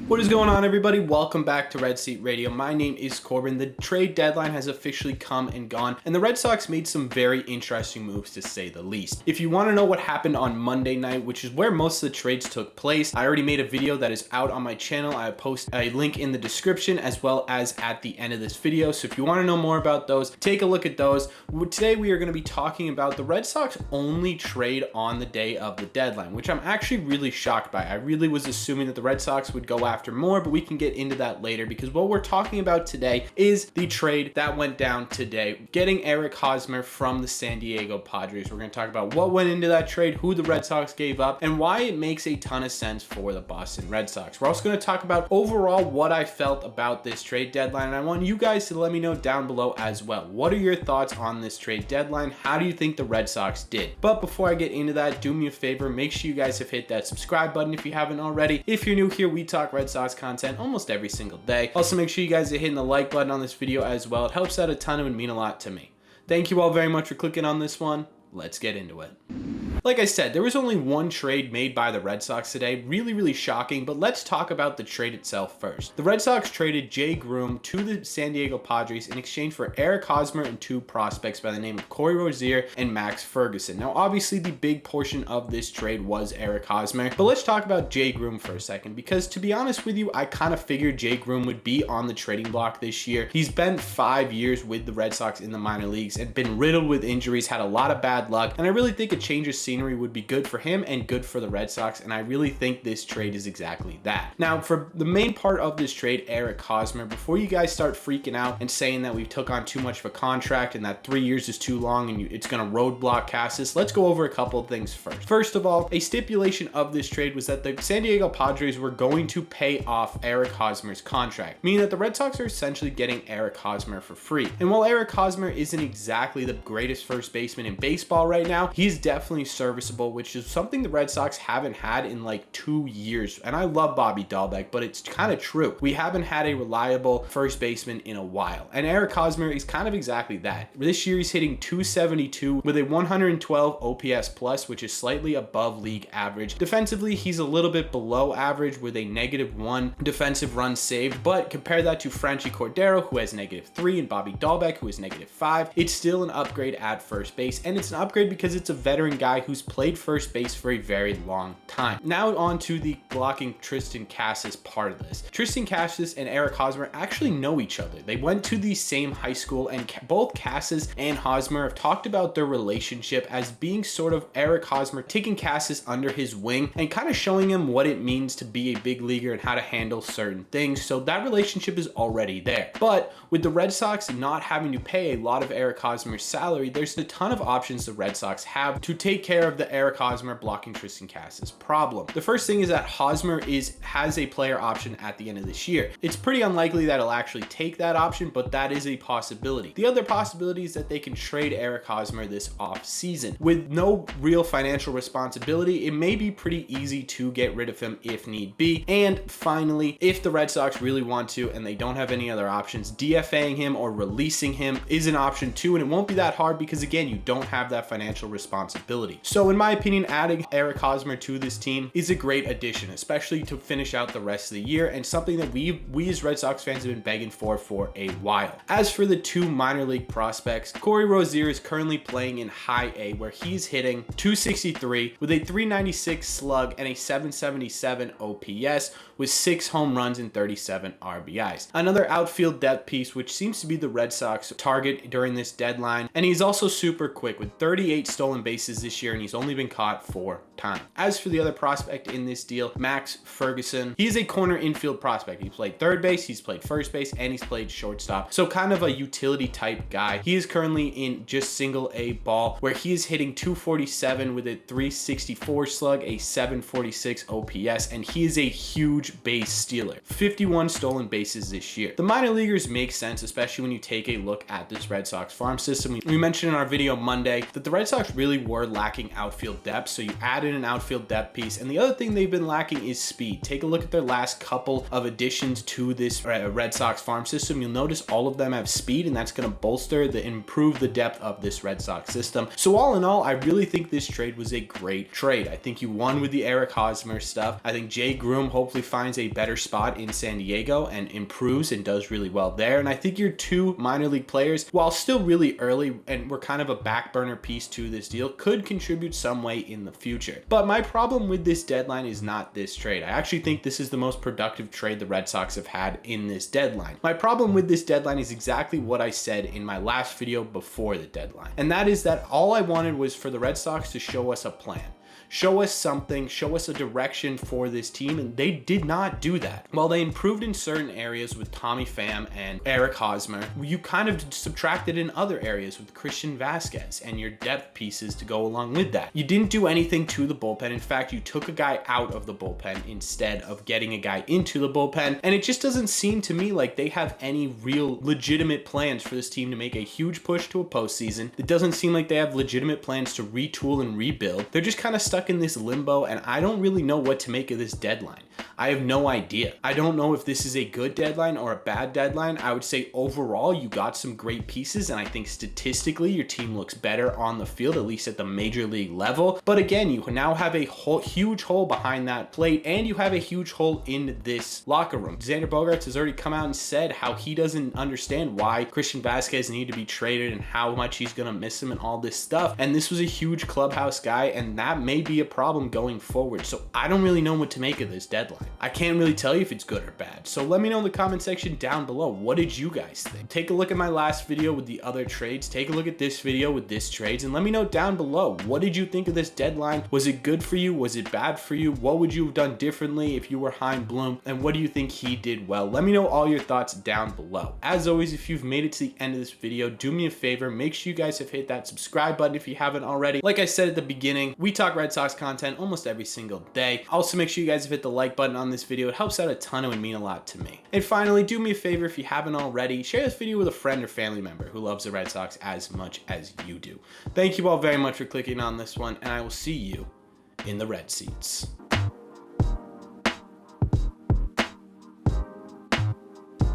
What is going on, everybody? Welcome back to Red Seat Radio. My name is Corbin. The trade deadline has officially come and gone, and the Red Sox made some very interesting moves, to say the least. If you want to know what happened on Monday night, which is where most of the trades took place, I already made a video that is out on my channel. I post a link in the description as well as at the end of this video. So if you want to know more about those, take a look at those. Today we are going to be talking about the Red Sox only trade on the day of the deadline, which I'm actually really shocked by. I really was assuming that the Red Sox would go after more, but we can get into that later, because what we're talking about today is the trade that went down today, getting Eric Hosmer from the San Diego Padres. We're going to talk about what went into that trade, who the Red Sox gave up, and why it makes a ton of sense for the Boston Red Sox. We're also going to talk about overall what I felt about this trade deadline, and I want you guys to let me know down below as well. What are your thoughts on this trade deadline? How do you think the Red Sox did? But before I get into that, do me a favor, make sure you guys have hit that subscribe button if you haven't already. If you're new here, we talk Red Sox content almost every single day. Also, make sure you guys are hitting the like button on this video as well. It helps out a ton and would mean a lot to me. Thank you all very much for clicking on this one. Let's get into it. Like I said, there was only one trade made by the Red Sox today. Really shocking, but let's talk about the trade itself first. The Red Sox traded Jay Groom to the San Diego Padres in exchange for Eric Hosmer and two prospects by the name of Corey Rozier and Max Ferguson. Now, obviously, the big portion of this trade was Eric Hosmer, but let's talk about Jay Groom for a second, because to be honest with you, I kind of figured Jay Groom would be on the trading block this year. He's been 5 years with the Red Sox in the minor leagues and been riddled with injuries, had a lot of bad luck, and I really think a change of scenery would be good for him and good for the Red Sox, and I really think this trade is exactly that. Now, for the main part of this trade, Eric Hosmer, before you guys start freaking out and saying that we took on too much of a contract and that 3 years is too long and it's going to roadblock Casas, let's go over a couple of things first. First of all, a stipulation of this trade was that the San Diego Padres were going to pay off Eric Hosmer's contract, meaning that the Red Sox are essentially getting Eric Hosmer for free. And while Eric Hosmer isn't exactly the greatest first baseman in baseball right now, he's definitely serviceable, which is something the Red Sox haven't had in like 2 years. And I love Bobby Dahlbeck, but it's kind of true. We haven't had a reliable first baseman in a while. And Eric Hosmer is kind of exactly that. This year he's hitting 272 with a 112 OPS plus, which is slightly above league average. Defensively, he's a little bit below average with a -1 defensive run saved, but compare that to Franchy Cordero, who has -3, and Bobby Dahlbeck, who has -5. It's still an upgrade at first base, and it's an upgrade because it's a veteran guy who's played first base for a very long time. Now on to the blocking TristanCass part of this. TristanCass and Eric Hosmer actually know each other. They went to the same high school, and both Casas and Hosmer have talked about their relationship as being sort of Eric Hosmer taking Casas under his wing and kind of showing him what it means to be a big leaguer and how to handle certain things. So that relationship is already there. But with the Red Sox not having to pay a lot of Eric Hosmer's salary, there's a ton of options the Red Sox have to take care of the Eric Hosmer blocking TristanCass problem. The first thing is that Hosmer has a player option at the end of this year. It's pretty unlikely that he'll actually take that option, but that is a possibility. The other possibility is that they can trade Eric Hosmer this off season. With no real financial responsibility, it may be pretty easy to get rid of him if need be. And finally, if the Red Sox really want to and they don't have any other options, DFAing him or releasing him is an option too, and it won't be that hard because, again, you don't have that financial responsibility. So in my opinion, adding Eric Hosmer to this team is a great addition, especially to finish out the rest of the year, and something that we as Red Sox fans have been begging for a while. As for the two minor league prospects, Corey Rozier is currently playing in high A, where he's hitting 263 with a 396 slug and a 777 OPS with 6 home runs and 37 RBIs. Another outfield depth piece, which seems to be the Red Sox target during this deadline, and he's also super quick with 38 stolen bases this year, and he's only been caught 4 times. As for the other prospect in this deal, Max Ferguson, he's a corner infield prospect. He played third base, he's played first base, and he's played shortstop. So kind of a utility type guy. He is currently in just single A ball, where he is hitting 247 with a 364 slug, a 746 OPS, and he is a huge base stealer. 51 stolen bases this year. The minor leaguers make sense, especially when you take a look at this Red Sox farm system. We mentioned in our video Monday that the Red Sox really were lacking lacking outfield depth, so you added an outfield depth piece. And the other thing they've been lacking is speed. Take a look at their last couple of additions to this Red Sox farm system. You'll notice all of them have speed, and that's going to bolster improve the depth of this Red Sox system. So all in all, I really think this trade was a great trade. I think you won with the Eric Hosmer stuff. I think Jay Groom hopefully finds a better spot in San Diego and improves and does really well there. And I think your two minor league players, while still really early and we're kind of a back burner piece to this deal, could contribute some way in the future. But my problem with this deadline is not this trade. I actually think this is the most productive trade the Red Sox have had in this deadline. My problem with this deadline is exactly what I said in my last video before the deadline. And that is that all I wanted was for the Red Sox to show us a plan. Show us something, show us a direction for this team, and they did not do that. While they improved in certain areas with Tommy Pham and Eric Hosmer, you kind of subtracted in other areas with Christian Vasquez and your depth pieces to go along with that. You didn't do anything to the bullpen. In fact, you took a guy out of the bullpen instead of getting a guy into the bullpen, and it just doesn't seem to me like they have any real legitimate plans for this team to make a huge push to a postseason. It doesn't seem like they have legitimate plans to retool and rebuild. They're just kind of stuck in this limbo, and I don't really know what to make of this deadline. I have no idea. I don't know if this is a good deadline or a bad deadline. I would say overall you got some great pieces, and I think statistically your team looks better on the field, at least at the major league level. But again, you now have a huge hole behind that plate, and you have a huge hole in this locker room. Xander Bogaerts has already come out and said how he doesn't understand why Christian Vasquez needed to be traded and how much he's gonna miss him and all this stuff. And this was a huge clubhouse guy, and that may be a problem going forward. So I don't really know what to make of this deadline. I can't really tell you if it's good or bad. So let me know in the comment section down below. What did you guys think? Take a look at my last video with the other trades. Take a look at this video with this trades, and let me know down below. What did you think of this deadline? Was it good for you? Was it bad for you? What would you have done differently if you were Chaim Bloom? And what do you think he did well? Let me know all your thoughts down below. As always, if you've made it to the end of this video, do me a favor. Make sure you guys have hit that subscribe button if you haven't already. Like I said at the beginning, we talk Red Sox content almost every single day. Also, make sure you guys have hit the like button on this video. It helps out a ton. It would mean a lot to me. And finally, do me a favor if you haven't already, share this video with a friend or family member who loves the Red Sox as much as you do. Thank you all very much for clicking on this one, and I will see you in the red seats.